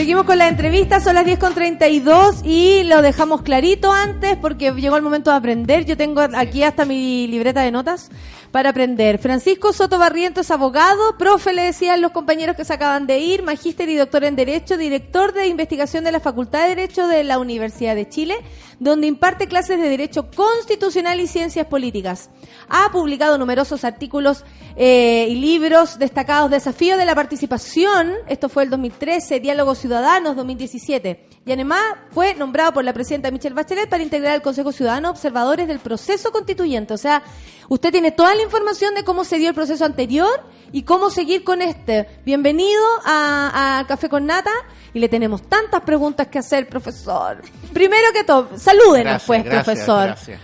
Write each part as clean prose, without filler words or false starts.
Seguimos con la entrevista, son las 10:32 y lo dejamos clarito antes porque llegó el momento de aprender. Yo tengo aquí hasta mi libreta de notas para aprender. Francisco Soto Barrientos es abogado, profe, le decían los compañeros que se acaban de ir, magíster y doctor en Derecho, director de investigación de la Facultad de Derecho de la Universidad de Chile, donde imparte clases de Derecho Constitucional y Ciencias Políticas. Ha publicado numerosos artículos y libros destacados: Desafío de la Participación, esto fue el 2013, Diálogos Ciudadanos, 2017. Y además fue nombrado por la presidenta Michelle Bachelet para integrar el Consejo Ciudadano Observadores del Proceso Constituyente. O sea, usted tiene toda la información de cómo se dio el proceso anterior y cómo seguir con este. Bienvenido a Café con Nata y le tenemos tantas preguntas que hacer, profesor. Primero que todo, salúdenos, profesor. Gracias.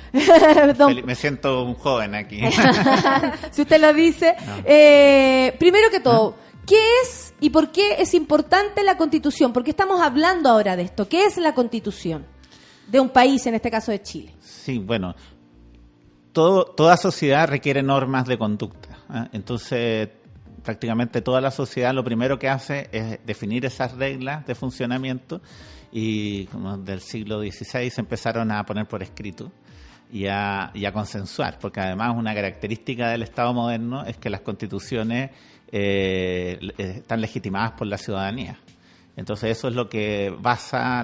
Me siento un joven aquí. Si usted lo dice. No. Primero que todo, ¿qué es y por qué es importante la Constitución? ¿Por qué estamos hablando ahora de esto? ¿Qué es la Constitución de un país, en este caso de Chile? Sí, bueno, toda sociedad requiere normas de conducta, ¿eh? Entonces, prácticamente toda la sociedad lo primero que hace es definir esas reglas de funcionamiento y como del siglo XVI se empezaron a poner por escrito y a consensuar, porque además una característica del Estado moderno es que las constituciones están legitimadas por la ciudadanía. Entonces eso es lo que basa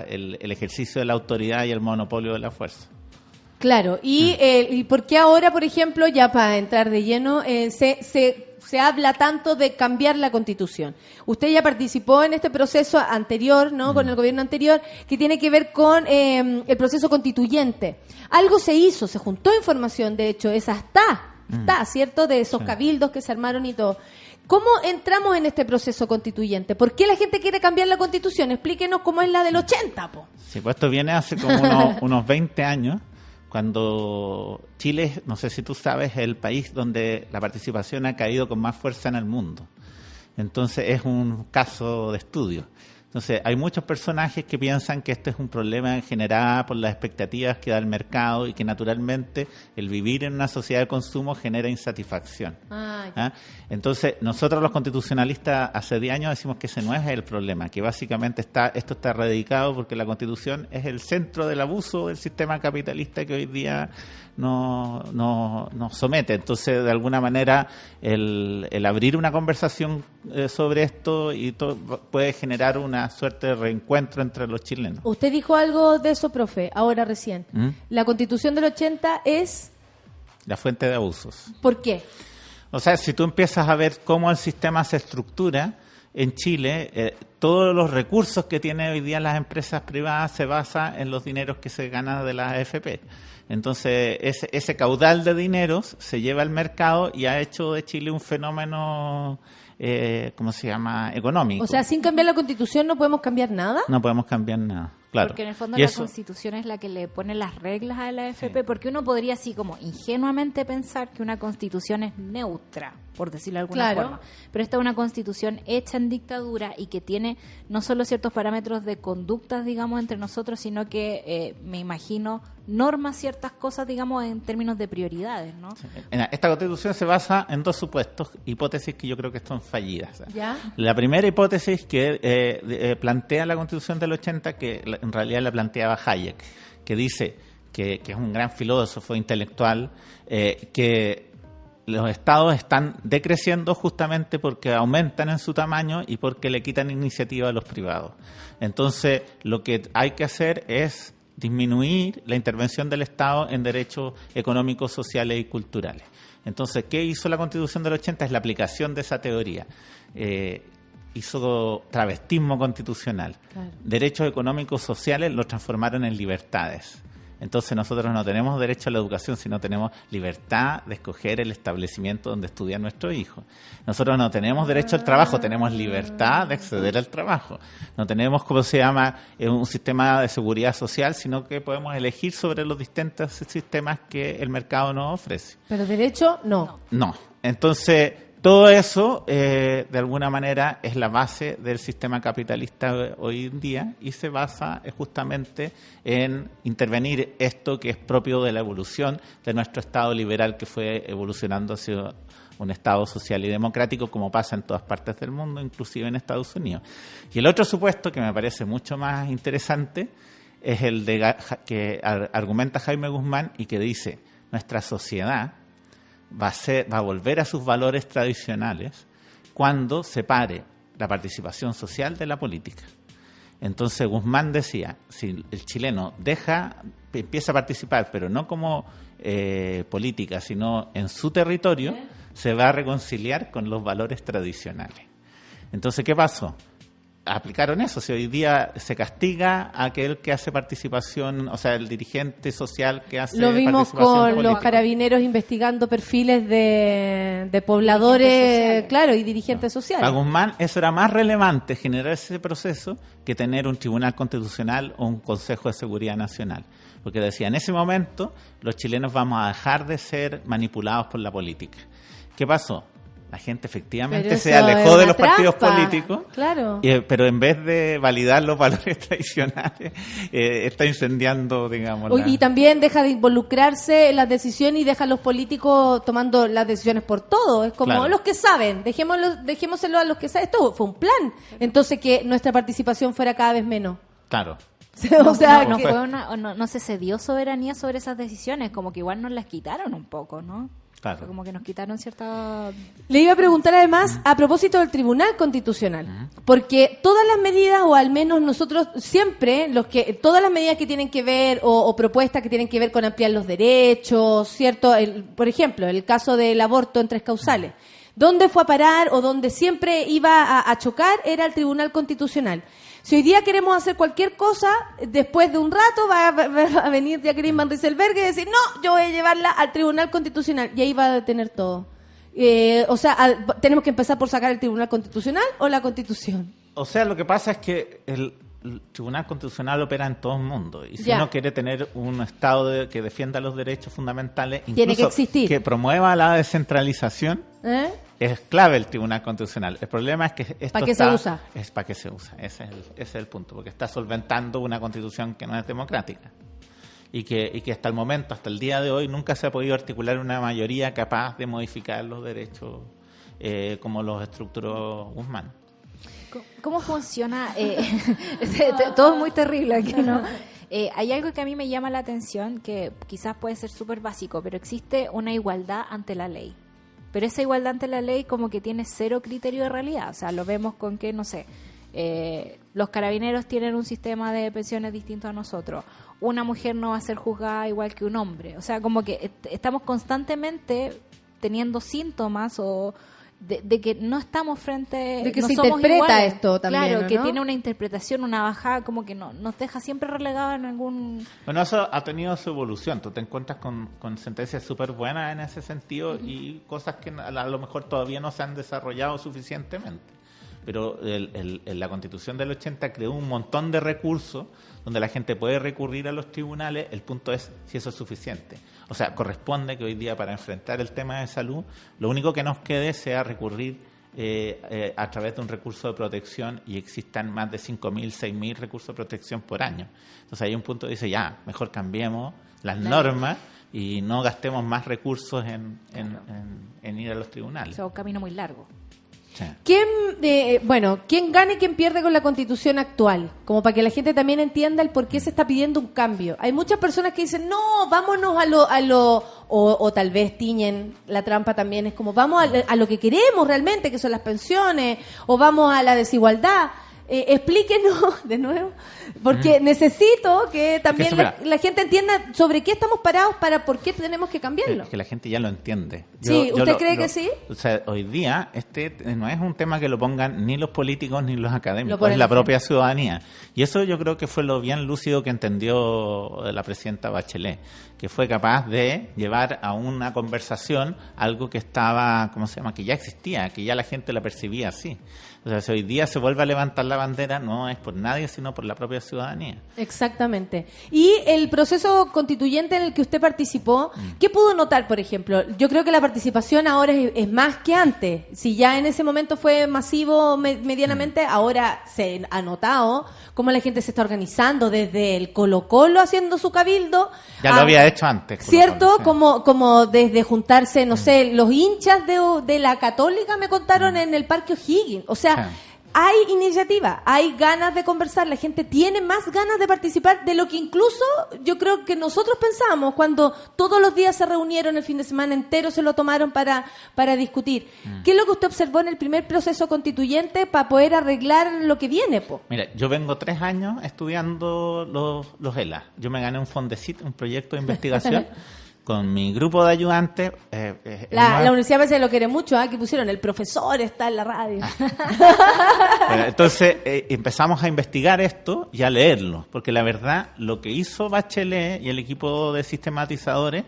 el ejercicio de la autoridad y el monopolio de la fuerza. Claro, ¿y por qué ahora, por ejemplo, ya para entrar de lleno, se habla tanto de cambiar la Constitución? Usted ya participó en este proceso anterior, ¿no? Con el gobierno anterior, que tiene que ver con el proceso constituyente. Algo se hizo, se juntó información, de hecho, esa está, ¿cierto? De esos cabildos que se armaron y todo. ¿Cómo entramos en este proceso constituyente? ¿Por qué la gente quiere cambiar la Constitución? Explíquenos cómo es la del 80, po. Sí, pues esto viene hace como unos 20 años, cuando Chile, no sé si tú sabes, es el país donde la participación ha caído con más fuerza en el mundo. Entonces es un caso de estudio. Entonces hay muchos personajes que piensan que este es un problema generado por las expectativas que da el mercado y que naturalmente el vivir en una sociedad de consumo genera insatisfacción. ¿Ah? Entonces nosotros los constitucionalistas hace 10 años decimos que ese no es el problema, que básicamente esto está radicado porque la Constitución es el centro del abuso del sistema capitalista que hoy día nos somete. Entonces, de alguna manera, el abrir una conversación sobre esto y puede generar una suerte de reencuentro entre los chilenos. Usted dijo algo de eso, profe, ahora recién. La Constitución del 80 es... la fuente de abusos. ¿Por qué? O sea, si tú empiezas a ver cómo el sistema se estructura en Chile, todos los recursos que tienen hoy día las empresas privadas se basan en los dineros que se ganan de las AFP. Entonces, ese caudal de dineros se lleva al mercado y ha hecho de Chile un fenómeno, ¿cómo se llama?, económico. O sea, sin cambiar la Constitución no podemos cambiar nada. No podemos cambiar nada, claro. Porque en el fondo la Constitución es la que le pone las reglas a la AFP, sí. Porque uno podría así como ingenuamente pensar que una Constitución es neutra, por decirlo de alguna forma. Pero esta es una Constitución hecha en dictadura y que tiene no solo ciertos parámetros de conductas, digamos, entre nosotros, sino que, me imagino, norma ciertas cosas, digamos, en términos de prioridades, ¿no? Sí. Esta Constitución se basa en dos supuestos, hipótesis que yo creo que son fallidas. ¿Ya? La primera hipótesis que plantea la Constitución del 80, que en realidad la planteaba Hayek, que dice que es un gran filósofo intelectual, que los estados están decreciendo justamente porque aumentan en su tamaño y porque le quitan iniciativa a los privados. Entonces, lo que hay que hacer es disminuir la intervención del Estado en derechos económicos, sociales y culturales. Entonces, ¿qué hizo la Constitución del 80? Es la aplicación de esa teoría. Hizo travestismo constitucional. Claro. Derechos económicos, sociales los transformaron en libertades. Entonces nosotros no tenemos derecho a la educación, sino tenemos libertad de escoger el establecimiento donde estudian nuestros hijos. Nosotros no tenemos derecho al trabajo, tenemos libertad de acceder al trabajo. No tenemos, ¿cómo se llama?, un sistema de seguridad social, sino que podemos elegir sobre los distintos sistemas que el mercado nos ofrece. Pero derecho, no. No. Entonces, todo eso, de alguna manera, es la base del sistema capitalista hoy en día y se basa justamente en intervenir esto que es propio de la evolución de nuestro Estado liberal que fue evolucionando hacia un Estado social y democrático como pasa en todas partes del mundo, inclusive en Estados Unidos. Y el otro supuesto que me parece mucho más interesante es el de que argumenta Jaime Guzmán y que dice: nuestra sociedad va a volver a sus valores tradicionales cuando separe la participación social de la política. Entonces Guzmán decía, si el chileno empieza a participar, pero no como política, sino en su territorio, se va a reconciliar con los valores tradicionales. Entonces, ¿qué pasó? Aplicaron eso. Si hoy día se castiga a aquel que hace participación, o sea, el dirigente social que hace lo vimos con política. Los carabineros investigando perfiles de pobladores, claro, y dirigentes sociales. Para Guzmán eso era más relevante, generar ese proceso, que tener un tribunal constitucional o un Consejo de Seguridad Nacional. Porque decía, en ese momento los chilenos vamos a dejar de ser manipulados por la política. ¿Qué pasó? La gente efectivamente se alejó de los partidos políticos, claro. Pero en vez de validar los valores tradicionales, está incendiando, digamos. Y también deja de involucrarse en las decisiones y deja a los políticos tomando las decisiones por todo. Es como los que saben, dejémoselo a los que saben. Esto fue un plan. Entonces, que nuestra participación fuera cada vez menos. Claro. O sea, no se cedió soberanía sobre esas decisiones, como que igual nos las quitaron un poco, ¿no? Claro. Como que nos quitaron cierta... Le iba a preguntar además a propósito del Tribunal Constitucional, porque todas las medidas, o al menos nosotros siempre, todas las medidas que tienen que ver, o propuestas que tienen que ver con ampliar los derechos, ¿cierto? Por ejemplo, el caso del aborto en 3 causales. ¿Dónde fue a parar o donde siempre iba a chocar era el Tribunal Constitucional? Si hoy día queremos hacer cualquier cosa, después de un rato va a venir Jacqueline Van Rieselberg y decir, no, yo voy a llevarla al Tribunal Constitucional, y ahí va a detener todo. ¿Tenemos que empezar por sacar el Tribunal Constitucional o la Constitución? O sea, lo que pasa es que el Tribunal Constitucional opera en todo el mundo, y si uno quiere tener un Estado que defienda los derechos fundamentales, tiene que existir, que promueva la descentralización, es clave el Tribunal Constitucional. El problema es que esto ¿para qué se usa? Es para qué se usa, ese es el punto, porque está solventando una Constitución que no es democrática y que hasta el momento, hasta el día de hoy, nunca se ha podido articular una mayoría capaz de modificar los derechos como los estructuró Guzmán. ¿Cómo funciona? Todo es muy terrible aquí, ¿no? Hay algo que a mí me llama la atención, que quizás puede ser súper básico, pero existe una igualdad ante la ley. Pero esa igualdad ante la ley como que tiene cero criterio de realidad. O sea, lo vemos con que, no sé, los carabineros tienen un sistema de pensiones distinto a nosotros. Una mujer no va a ser juzgada igual que un hombre. O sea, como que estamos constantemente teniendo síntomas de que no estamos frente... De que no se somos interpreta iguales. esto también, claro, ¿no? que tiene una interpretación, una bajada, como que nos deja siempre relegados en algún... Bueno, eso ha tenido su evolución. Tú te encuentras con sentencias súper buenas en ese sentido y cosas que a lo mejor todavía no se han desarrollado suficientemente. Pero la Constitución del 80 creó un montón de recursos donde la gente puede recurrir a los tribunales. El punto es si eso es suficiente. O sea, corresponde que hoy día, para enfrentar el tema de salud, lo único que nos quede sea recurrir a través de un recurso de protección, y existan más de 5.000, 6.000 recursos de protección por año. Entonces hay un punto que dice, mejor cambiemos las normas y no gastemos más recursos en ir a los tribunales. Es un camino muy largo. ¿Quién gana y quién pierde con la Constitución actual? Como para que la gente también entienda el por qué se está pidiendo un cambio. Hay muchas personas que dicen, no, vámonos o tal vez tiñen la trampa también, es como, vamos a lo que queremos realmente, que son las pensiones, o vamos a la desigualdad. Explíquenos de nuevo, porque necesito que también la gente entienda sobre qué estamos parados, por qué tenemos que cambiarlo. Que la gente ya lo entiende. ¿Usted cree que sí? O sea, hoy día no es un tema que lo pongan ni los políticos ni los académicos, es la propia ciudadanía. Y eso yo creo que fue lo bien lúcido que entendió la presidenta Bachelet, que fue capaz de llevar a una conversación algo que estaba, que ya existía, que ya la gente la percibía así. O sea, si hoy día se vuelve a levantar la bandera, no es por nadie, sino por la propia ciudadanía. Exactamente. Y el proceso constituyente en el que usted participó, ¿qué pudo notar, por ejemplo? Yo creo que la participación ahora es más que antes. Si ya en ese momento fue masivo medianamente, ahora se ha notado cómo la gente se está organizando desde el Colo-Colo haciendo su cabildo. Ya lo había hecho antes. ¿Cierto? Sí. Como desde juntarse, no sé, los hinchas de la Católica me contaron en el Parque O'Higgins. O sea, hay iniciativa, hay ganas de conversar, la gente tiene más ganas de participar de lo que incluso yo creo que nosotros pensábamos cuando todos los días se reunieron el fin de semana entero, se lo tomaron para discutir. ¿Qué es lo que usted observó en el primer proceso constituyente para poder arreglar lo que viene, po? Mira, yo vengo 3 años estudiando los ELA. Yo me gané un Fondesit, un proyecto de investigación con mi grupo de ayudantes. La universidad a veces lo quiere mucho, que pusieron el profesor está en la radio. Bueno, entonces empezamos a investigar esto y a leerlo, porque la verdad lo que hizo Bachelet y el equipo de sistematizadores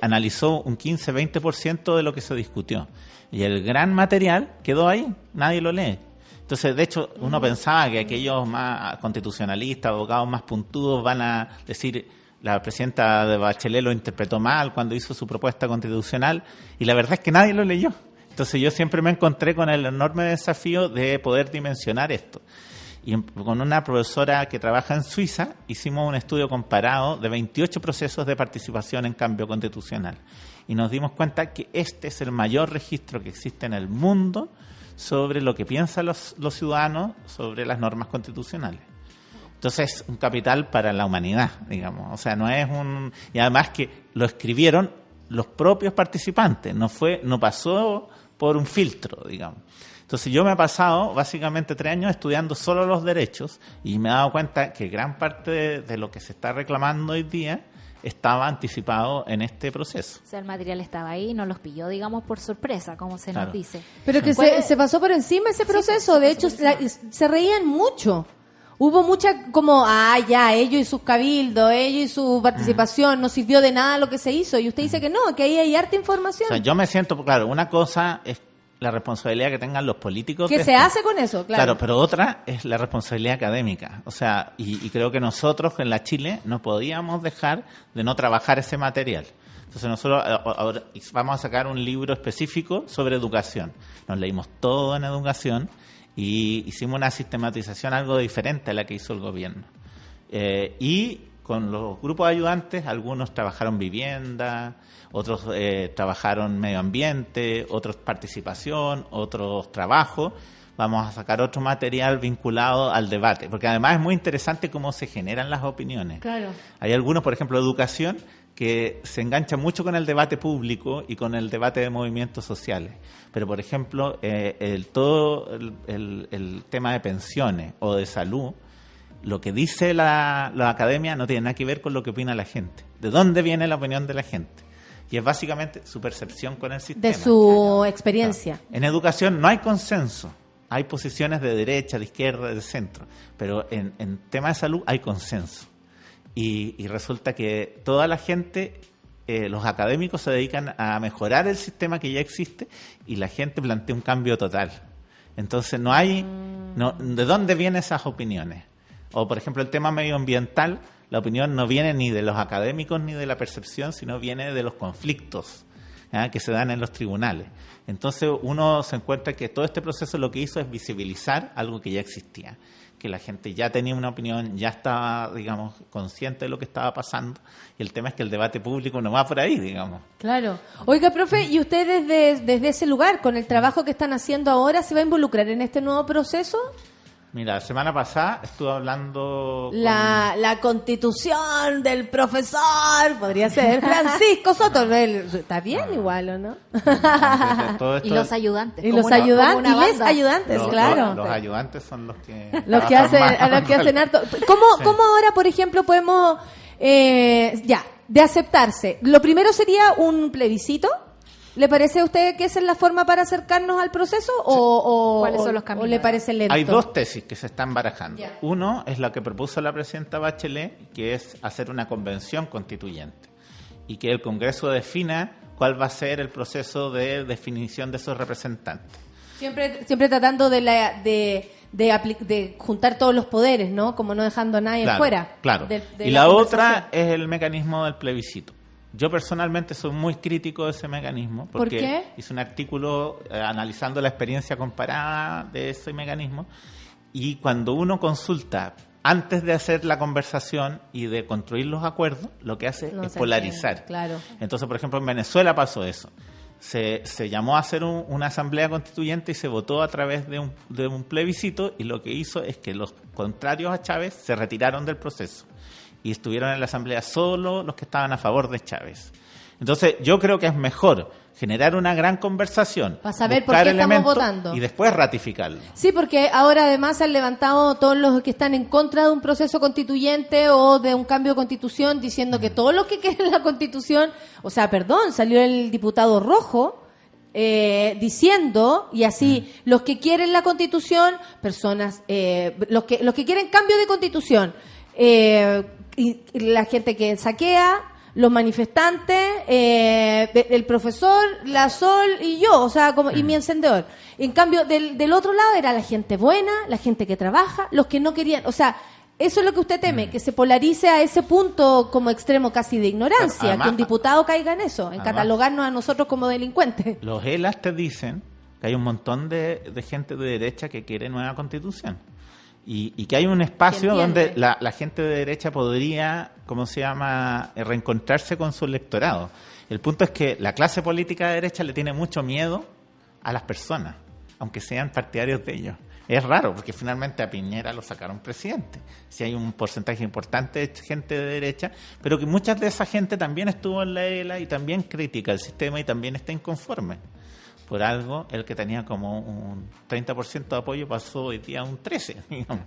analizó un 15-20% de lo que se discutió. Y el gran material quedó ahí, nadie lo lee. Entonces, de hecho, uno pensaba que aquellos más constitucionalistas, abogados más puntudos van a decir... La presidenta de Bachelet lo interpretó mal cuando hizo su propuesta constitucional y la verdad es que nadie lo leyó. Entonces yo siempre me encontré con el enorme desafío de poder dimensionar esto. Y con una profesora que trabaja en Suiza hicimos un estudio comparado de 28 procesos de participación en cambio constitucional. Y nos dimos cuenta que este es el mayor registro que existe en el mundo sobre lo que piensan los ciudadanos sobre las normas constitucionales. Entonces es un capital para la humanidad, digamos. O sea, no es un... Y además que lo escribieron los propios participantes, no pasó por un filtro, digamos. Entonces yo me he pasado básicamente 3 años estudiando solo los derechos y me he dado cuenta que gran parte de lo que se está reclamando hoy día estaba anticipado en este proceso. O sea, el material estaba ahí, no los pilló, digamos, por sorpresa, como se nos dice. Pero que se pasó por encima ese proceso, sí, de hecho se reían mucho. Hubo mucha como, ellos y sus cabildos, ellos y su participación, no sirvió de nada lo que se hizo. Y usted dice que no, que ahí hay harta información. O sea, yo me siento, claro, una cosa es la responsabilidad que tengan los políticos. ¿Qué se hace con eso? Claro, pero otra es la responsabilidad académica. O sea, y creo que nosotros en la Chile no podíamos dejar de no trabajar ese material. Entonces nosotros ahora vamos a sacar un libro específico sobre educación. Nos leímos todo en educación. Y hicimos una sistematización algo diferente a la que hizo el gobierno. Y con los grupos de ayudantes, algunos trabajaron vivienda, otros trabajaron medio ambiente, otros participación, otros trabajo. Vamos a sacar otro material vinculado al debate, porque además es muy interesante cómo se generan las opiniones. Claro. Hay algunos, por ejemplo, de educación, que se engancha mucho con el debate público y con el debate de movimientos sociales. Pero, por ejemplo, todo el tema de pensiones o de salud, lo que dice la academia no tiene nada que ver con lo que opina la gente. ¿De dónde viene la opinión de la gente? Y es básicamente su percepción con el sistema. De su experiencia. Claro. En educación no hay consenso. Hay posiciones de derecha, de izquierda, de centro. Pero en tema de salud hay consenso. Y resulta que toda la gente, los académicos se dedican a mejorar el sistema que ya existe y la gente plantea un cambio total. Entonces ¿de dónde vienen esas opiniones? O por ejemplo el tema medioambiental, la opinión no viene ni de los académicos ni de la percepción, sino viene de los conflictos que se dan en los tribunales. Entonces uno se encuentra que todo este proceso lo que hizo es visibilizar algo que ya existía, que la gente ya tenía una opinión, ya estaba, digamos, consciente de lo que estaba pasando, y el tema es que el debate público no va por ahí, digamos. Claro. Oiga, profe, ¿y usted desde ese lugar, con el trabajo que están haciendo ahora, se va a involucrar en este nuevo proceso? Mira, la semana pasada estuve hablando... La constitución del profesor, podría ser Francisco Soto. ¿Está bien igual o no? Todo esto y los ayudantes. Y los ayudantes, y les ayudantes, claro. Los ayudantes son los que... Los que hacen harto. ¿Cómo ahora, por ejemplo, podemos... de aceptarse? Lo primero sería un plebiscito. ¿Le parece a usted que esa es la forma para acercarnos al proceso o cuáles son los caminos? ¿O le parece lento? Hay 2 tesis que se están barajando. Yeah. Uno es la que propuso la presidenta Bachelet, que es hacer una convención constituyente y que el Congreso defina cuál va a ser el proceso de definición de esos representantes. Siempre tratando de juntar todos los poderes, ¿no? Como no dejando a nadie fuera. Claro. Y la otra es el mecanismo del plebiscito. Yo personalmente soy muy crítico de ese mecanismo porque ¿Por qué? hice un artículo analizando la experiencia comparada de ese mecanismo, y cuando uno consulta antes de hacer la conversación y de construir los acuerdos, lo que hace es polarizar. Claro. Entonces, por ejemplo, en Venezuela pasó eso. Se llamó a hacer una asamblea constituyente y se votó a través de un plebiscito, y lo que hizo es que los contrarios a Chávez se retiraron del proceso y estuvieron en la asamblea solo los que estaban a favor de Chávez. Entonces, yo creo que es mejor generar una gran conversación, para saber por qué estamos votando y después ratificarlo. Sí, porque ahora además se han levantado todos los que están en contra de un proceso constituyente o de un cambio de constitución, diciendo que todos los que quieren la constitución, salió el diputado Rojo diciendo, y así, los que quieren la constitución, personas, los que quieren cambio de constitución, y la gente que saquea, los manifestantes, el profesor, la Sol y yo, y mi encendedor. En cambio, del otro lado era la gente buena, la gente que trabaja, los que no querían, eso es lo que usted teme, que se polarice a ese punto como extremo casi de ignorancia, además, que un diputado caiga en eso, en catalogarnos a nosotros como delincuentes. Los ELAs te dicen que hay un montón de gente de derecha que quiere nueva constitución. Y que hay un espacio donde la gente de derecha podría, reencontrarse con su electorado. El punto es que la clase política de derecha le tiene mucho miedo a las personas, aunque sean partidarios de ellos. Es raro, porque finalmente a Piñera lo sacaron presidente. Si hay un porcentaje importante de gente de derecha, pero que mucha de esa gente también estuvo en la ELA y también critica el sistema y también está inconforme. Por algo, el que tenía como un 30% de apoyo pasó hoy día a un 13%, digamos.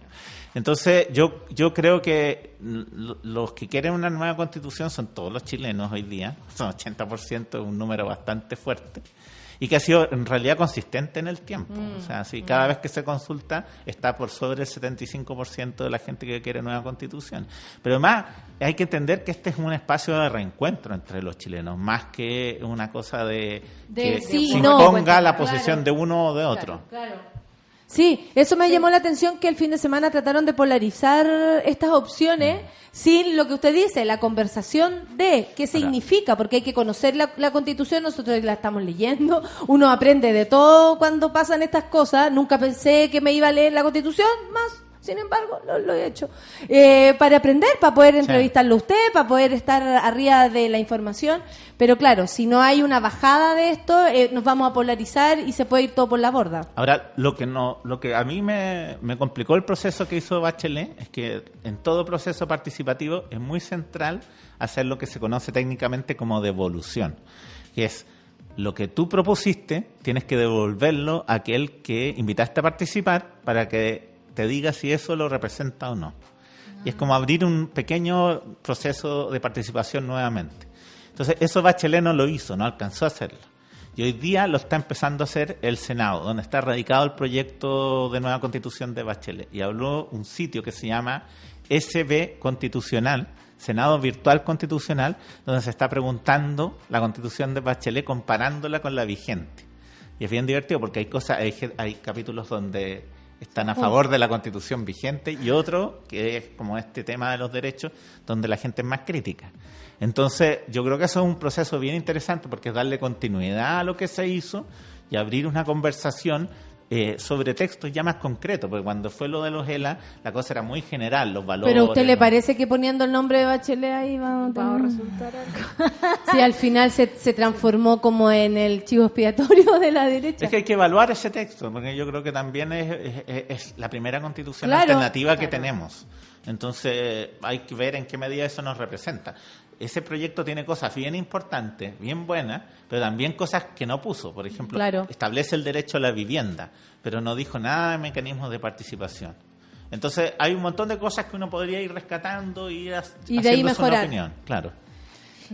Entonces, yo creo que los que quieren una nueva constitución son todos los chilenos hoy día, son 80%, un número bastante fuerte, y que ha sido en realidad consistente en el tiempo. Cada vez que se consulta está por sobre el 75% de la gente que quiere nueva constitución. Pero además hay que entender que este es un espacio de reencuentro entre los chilenos, más que una cosa de que imponga la posición de uno o de otro. Claro. Sí, eso me llamó la atención, que el fin de semana trataron de polarizar estas opciones sin lo que usted dice, la conversación de qué significa, porque hay que conocer la Constitución, nosotros la estamos leyendo, uno aprende de todo cuando pasan estas cosas, nunca pensé que me iba a leer la Constitución, más sin embargo, lo he hecho. Para aprender, para poder entrevistarlo a usted, para poder estar arriba de la información. Pero claro, si no hay una bajada de esto, nos vamos a polarizar y se puede ir todo por la borda. Ahora, lo que a mí me complicó el proceso que hizo Bachelet es que en todo proceso participativo es muy central hacer lo que se conoce técnicamente como devolución, que es lo que tú propusiste, tienes que devolverlo a aquel que invitaste a participar para que te diga si eso lo representa o no. Y es como abrir un pequeño proceso de participación nuevamente. Entonces, eso Bachelet no lo hizo, no alcanzó a hacerlo. Y hoy día lo está empezando a hacer el Senado, donde está radicado el proyecto de nueva constitución de Bachelet. Y habló un sitio que se llama SB Constitucional, Senado Virtual Constitucional, donde se está preguntando la constitución de Bachelet comparándola con la vigente. Y es bien divertido porque hay capítulos donde están a favor de la Constitución vigente y otro que es como este tema de los derechos, donde la gente es más crítica. Entonces, yo creo que eso es un proceso bien interesante porque es darle continuidad a lo que se hizo y abrir una conversación sobre textos ya más concretos, porque cuando fue lo de los ELA, la cosa era muy general, los valores. ¿Pero a usted le parece que poniendo el nombre de Bachelet ahí va a resultar algo? Sí, al final se transformó como en el chivo expiatorio de la derecha. Es que hay que evaluar ese texto, porque yo creo que también es la primera constitución alternativa que tenemos. Entonces hay que ver en qué medida eso nos representa. Ese proyecto tiene cosas bien importantes, bien buenas, pero también cosas que no puso. Por ejemplo, establece el derecho a la vivienda, pero no dijo nada de mecanismos de participación. Entonces, hay un montón de cosas que uno podría ir rescatando y de ahí mejorar. Su opinión. Claro.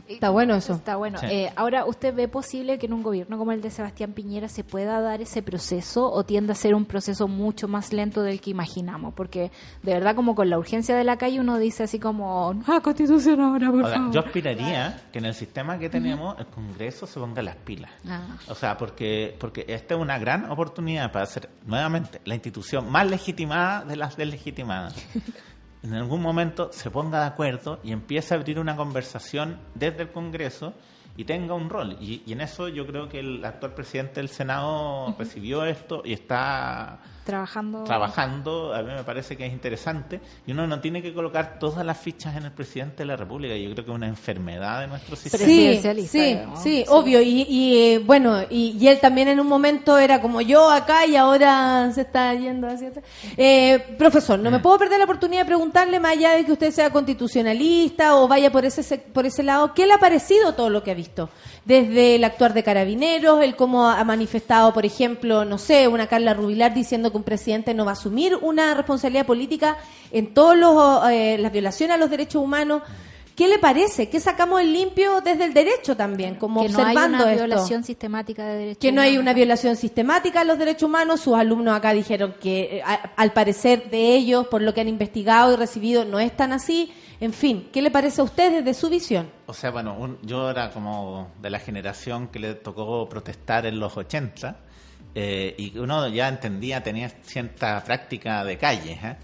Está bueno eso. Está bueno. Sí. Ahora, ¿usted ve posible que en un gobierno como el de Sebastián Piñera se pueda dar ese proceso o tiende a ser un proceso mucho más lento del que imaginamos? Porque de verdad como con la urgencia de la calle uno dice así como, Constitución ahora, por favor. Yo aspiraría que en el sistema que tenemos el Congreso se ponga las pilas. O sea, porque esta es una gran oportunidad para hacer nuevamente la institución más legitimada de las deslegitimadas. En algún momento se ponga de acuerdo y empiece a abrir una conversación desde el Congreso y tenga un rol. Y en eso yo creo que el actual presidente del Senado recibió esto y está trabajando. A mí me parece que es interesante y uno no tiene que colocar todas las fichas en el presidente de la República. Yo creo que es una enfermedad de nuestro sistema. Sí, obvio. Y bueno, y él también en un momento era como yo acá y ahora se está yendo hacia atrás. Profesor, no me puedo perder la oportunidad de preguntarle, más allá de que usted sea constitucionalista o vaya por ese lado, ¿qué le ha parecido todo lo que ha visto? Desde el actuar de Carabineros, el cómo ha manifestado, por ejemplo, no sé, una Carla Rubilar diciendo que un presidente no va a asumir una responsabilidad política en todas las violaciones a los derechos humanos. ¿Qué le parece? ¿Qué sacamos en limpio desde el derecho también? Como que observando no hay una esto. violación sistemática de derechos Que no humanos. hay una violación sistemática de los derechos humanos. Sus alumnos acá dijeron que al parecer de ellos, por lo que han investigado y recibido, no es tan así. En fin, ¿qué le parece a usted desde su visión? O sea, bueno, yo era como de la generación que le tocó protestar en los 80 y uno ya entendía, tenía cierta práctica de calle.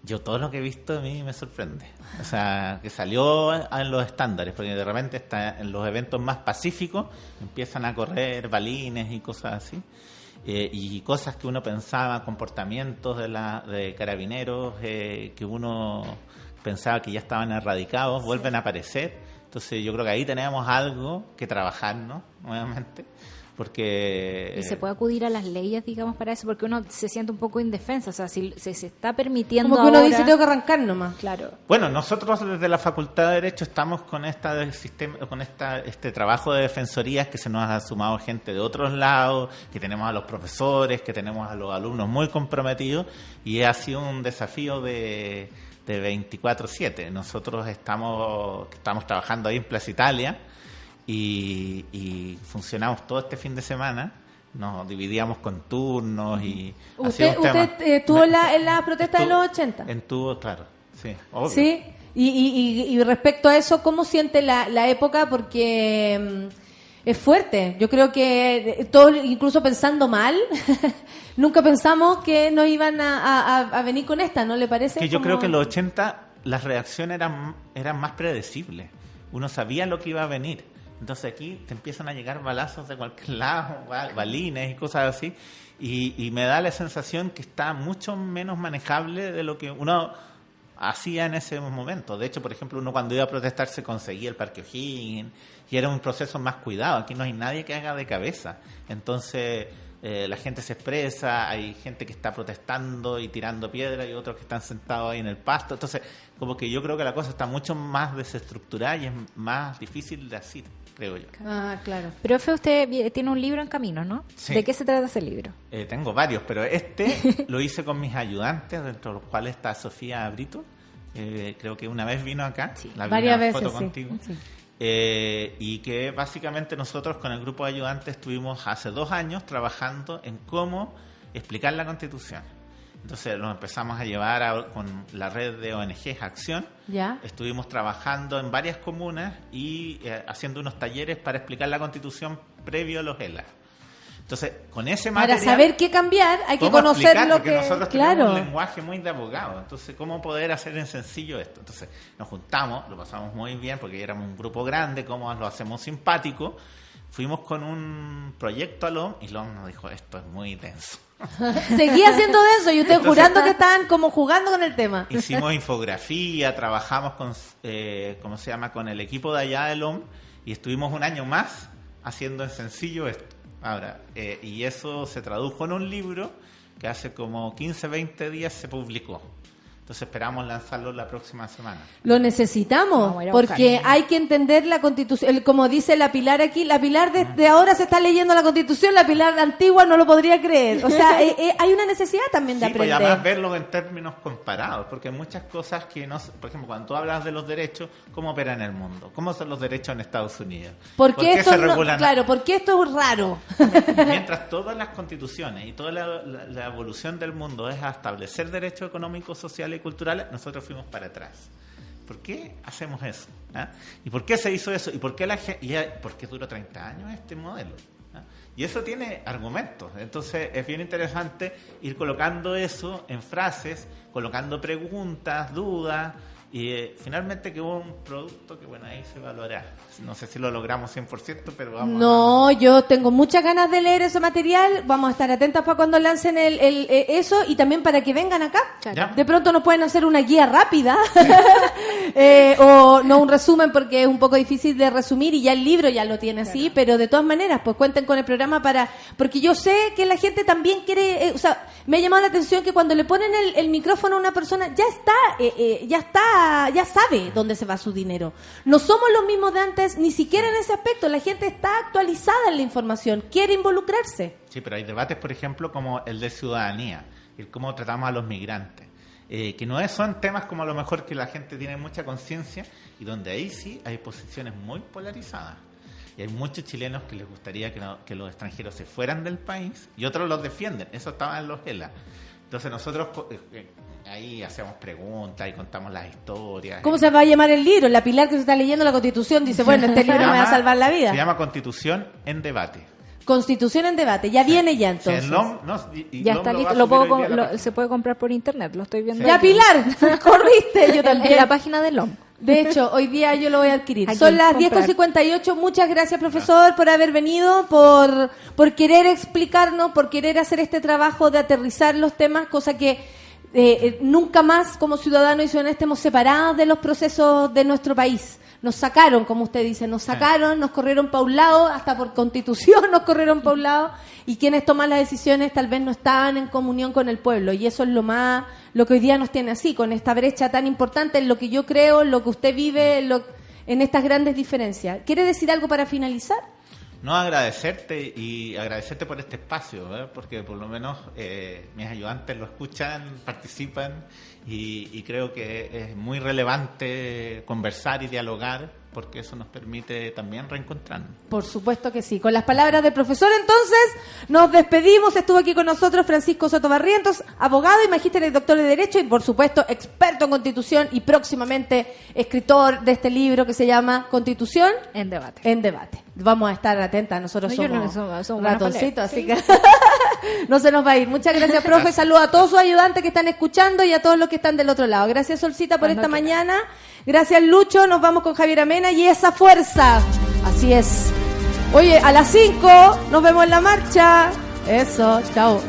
Yo todo lo que he visto a mí me sorprende. O sea, que salió en los estándares, porque de repente está en los eventos más pacíficos empiezan a correr balines y cosas así. Y cosas que uno pensaba, comportamientos de carabineros que uno pensaba que ya estaban erradicados, vuelven a aparecer. Entonces yo creo que ahí tenemos algo que trabajar, ¿no? Nuevamente, porque... Y se puede acudir a las leyes, digamos, para eso, porque uno se siente un poco indefensa, o sea, si se está permitiendo Como que uno ahora... dice, tengo que arrancar nomás. Claro. Bueno, nosotros desde la Facultad de Derecho estamos con este trabajo de defensorías que se nos ha sumado gente de otros lados, que tenemos a los profesores, que tenemos a los alumnos muy comprometidos, y ha sido un desafío de 24/7. Nosotros estamos trabajando ahí en Plaza Italia y funcionamos todo este fin de semana. Nos dividíamos con turnos y... ¿Usted estuvo en la protesta de los 80? Claro, sí, obvio. Sí, y respecto a eso, ¿cómo siente la época? Porque es fuerte. Yo creo que todos, incluso pensando mal, nunca pensamos que nos iban a venir con esta, ¿no le parece? Que yo creo que en los 80 las reacciones eran más predecibles. Uno sabía lo que iba a venir. Entonces aquí te empiezan a llegar balazos de cualquier lado, balines y cosas así. Y me da la sensación que está mucho menos manejable de lo que uno hacía en ese momento. De hecho, por ejemplo, uno cuando iba a protestar se conseguía el Parque O'Higgins y era un proceso más cuidado. Aquí no hay nadie que haga de cabeza. Entonces la gente se expresa, hay gente que está protestando y tirando piedras y otros que están sentados ahí en el pasto. Entonces, como que yo creo que la cosa está mucho más desestructurada y es más difícil de hacer, creo yo. Ah, claro. Profe, usted tiene un libro en camino, ¿no? Sí. ¿De qué se trata ese libro? Tengo varios, pero lo hice con mis ayudantes, dentro de los cuales está Sofía Brito. Creo que una vez vino acá, Sí, la vi varias una veces, foto sí. contigo. Sí. Y que básicamente nosotros con el grupo de ayudantes estuvimos hace 2 años trabajando en cómo explicar la Constitución. Entonces lo empezamos a llevar con la red de ONGs Acción. ¿Ya? Estuvimos trabajando en varias comunas y haciendo unos talleres para explicar la Constitución previo a los ELA. Entonces, con ese material... Para saber qué cambiar, hay que ¿cómo conocer explicar? lo Porque que... nosotros Claro. tenemos un lenguaje muy de abogado. Entonces, ¿cómo poder hacer en sencillo esto? Entonces, nos juntamos, lo pasamos muy bien porque éramos un grupo grande, ¿cómo lo hacemos simpático? Fuimos con un proyecto a LOM y LOM nos dijo, esto es muy denso. Seguía haciendo eso y usted Entonces, jurando que estaban como jugando con el tema. Hicimos infografía, trabajamos con, con el equipo de allá de LOM y estuvimos un año más haciendo en sencillo esto. Ahora, y eso se tradujo en un libro que hace como 15, 20 días se publicó. Entonces esperamos lanzarlo la próxima semana. Lo necesitamos, porque hay que entender la Constitución. Como dice la Pilar aquí, la Pilar desde ahora se está leyendo la Constitución, la Pilar antigua no lo podría creer. O sea, hay una necesidad también de aprender. Y además verlo en términos comparados, porque hay muchas cosas que no... Por ejemplo, cuando tú hablas de los derechos, ¿cómo opera en el mundo? ¿Cómo son los derechos en Estados Unidos? ¿Por qué esto porque esto es raro? Mientras todas las constituciones y toda la evolución del mundo es a establecer derechos económicos, sociales y culturales, nosotros fuimos para atrás. ¿Por qué hacemos eso? ¿Y por qué se hizo eso? ¿Y por qué por qué duró 30 años este modelo? Y eso tiene argumentos. Entonces es bien interesante ir colocando eso en frases, colocando preguntas, dudas, y finalmente quedó un producto que, bueno, ahí se valorará. No sé si lo logramos 100%, pero vamos yo tengo muchas ganas de leer ese material. Vamos a estar atentas para cuando lancen eso, y también para que vengan acá. ¿Ya? De pronto nos pueden hacer una guía rápida o no un resumen, porque es un poco difícil de resumir y ya el libro ya lo tiene así, claro. Pero de todas maneras, pues cuenten con el programa porque yo sé que la gente también quiere, me ha llamado la atención que cuando le ponen el micrófono a una persona, ya sabe dónde se va su dinero. No somos los mismos de antes, ni siquiera en ese aspecto. La gente está actualizada en la información, quiere involucrarse. Sí, pero hay debates, por ejemplo, como el de ciudadanía, el cómo tratamos a los migrantes, que no son temas como a lo mejor que la gente tiene mucha conciencia, y donde ahí sí hay posiciones muy polarizadas. Y hay muchos chilenos que les gustaría que los extranjeros se fueran del país, y otros los defienden. Eso estaba en los ELA. Entonces nosotros ahí hacemos preguntas y contamos las historias. ¿Cómo se va a llamar el libro? La Pilar, que se está leyendo la Constitución, dice, bueno, este libro me va a salvar la vida. Se llama Constitución en Debate. Constitución en Debate, ya viene ya entonces. Ya está listo, se puede comprar por internet, lo estoy viendo. Ya, Pilar, corriste, yo también. En la página del LOM. De hecho, hoy día yo lo voy a adquirir. Son las 10:58. Muchas gracias, profesor, por haber venido, por querer explicarnos, por querer hacer este trabajo de aterrizar los temas, cosa que nunca más como ciudadanos y ciudadanas estemos separados de los procesos de nuestro país. Nos sacaron, como usted dice, nos corrieron para un lado, hasta por Constitución nos corrieron para un lado, y quienes toman las decisiones tal vez no estaban en comunión con el pueblo, y eso es lo que hoy día nos tiene así, con esta brecha tan importante en lo que yo creo, en lo que usted vive, en estas grandes diferencias. ¿Quiere decir algo para finalizar? No, agradecerte por este espacio, porque por lo menos mis ayudantes lo escuchan, participan, y creo que es muy relevante conversar y dialogar, porque eso nos permite también reencontrarnos. Por supuesto que sí. Con las palabras del profesor, entonces, nos despedimos. Estuvo aquí con nosotros Francisco Soto Barrientos, abogado y magíster y doctor de Derecho, y por supuesto experto en Constitución y próximamente escritor de este libro que se llama Constitución en Debate. En Debate. Vamos a estar atentas, nosotros somos ratoncitos, así que no se nos va a ir. Muchas gracias, profe. Saludos a todos sus ayudantes que están escuchando y a todos los que están del otro lado. Gracias, Solcita, por esta mañana. Gracias, Lucho. Nos vamos con Javier Amena y esa fuerza. Así es. Oye, a las 5 nos vemos en la marcha. Eso, chao.